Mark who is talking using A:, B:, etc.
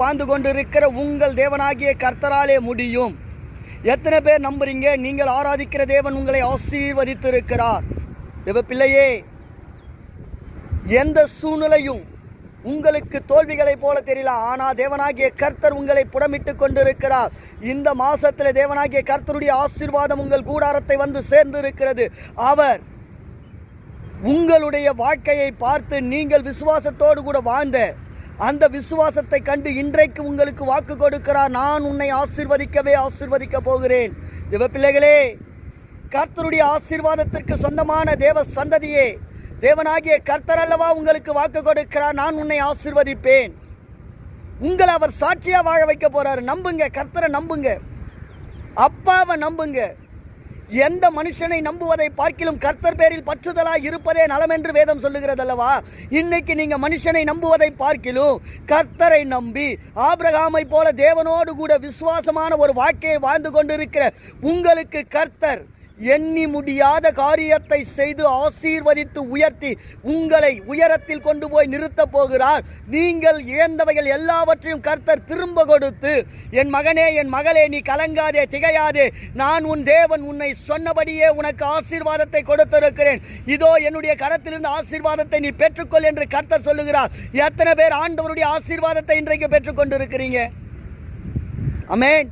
A: வாழ்ந்து கொண்டிருக்கிற உங்கள் தேவனாகிய கர்த்தராலே முடியும். எத்தனை பேர் நம்புறீங்க? நீங்கள் ஆராதிக்கிற தேவன் உங்களை ஆசீர்வதித்திருக்கிறார். தேவ பிள்ளையே, எந்த சூழ்நிலையும் உங்களுக்கு தோல்விகளை போல தெரியல, ஆனால் தேவனாகிய கர்த்தர் உங்களை புடமிட்டு கொண்டிருக்கிறார். இந்த மாசத்துல தேவனாகிய கர்த்தருடைய ஆசீர்வாதம் உங்கள் கூடாரத்தை வந்து சேர்ந்து இருக்கிறது. அவர் உங்களுடைய வாழ்க்கையை பார்த்து நீங்கள் விசுவாசத்தோடு கூட வாழ்ந்த அந்த விசுவாசத்தை கண்டு இன்றைக்கு உங்களுக்கு வாக்கு கொடுக்கிறார். நான் உன்னை ஆசீர்வதிக்க போகிறேன். தேவ பிள்ளைகளே, கர்த்தருடைய ஆசீர்வாதத்திற்கு சொந்தமான தேவ சந்ததியே, தேவனாகிய கர்த்தர் அல்லவா உங்களுக்கு வாக்கு கொடுக்கிறார். நான் உன்னை ஆசீர்வதிப்பேன். உங்களை அவர் சாட்சியா வாழ வைக்க போறாரு. நம்புங்க, கர்த்தரை நம்புங்க, அப்பாவை நம்புங்க. எந்த மனுஷனை நம்புவதை பார்க்கிலும் கர்த்தர் பேரில் பற்றுதலாய் இருப்பதே நலம் என்று வேதம் சொல்லுகிறது அல்லவா? இன்னைக்கு நீங்க மனுஷனை நம்புவதை பார்க்கிலும் கர்த்தரை நம்பி ஆபிரகாமை போல தேவனோடு கூட விசுவாசமான ஒரு வாழ்க்கையை வாழ்ந்து கொண்டிருக்கிற உங்களுக்கு கர்த்தர் எண்ணி முடியாத காரியத்தை செய்து ஆசீர்வதித்து உயர்த்தி உங்களை உயரத்தில் கொண்டு போய் நிறுத்த போகிறார். நீங்கள் இழந்தவைகள் எல்லாவற்றையும் கர்த்தர் திரும்ப கொடுத்து, என் மகனே, என் மகளே, நீ கலங்காதே, திகையாதே, நான் உன் தேவன், உன்னை சொன்னபடியே உனக்கு ஆசீர்வாதத்தை கொடுத்திருக்கிறேன். இதோ என்னுடைய கரத்திலிருந்து ஆசீர்வாதத்தை நீ பெற்றுக்கொள் என்று கர்த்தர் சொல்லுகிறார். எத்தனை பேர் ஆண்டவருடைய ஆசீர்வாதத்தை இன்றைக்கு பெற்றுக்கொண்டிருக்கிறீங்க? ஆமென்.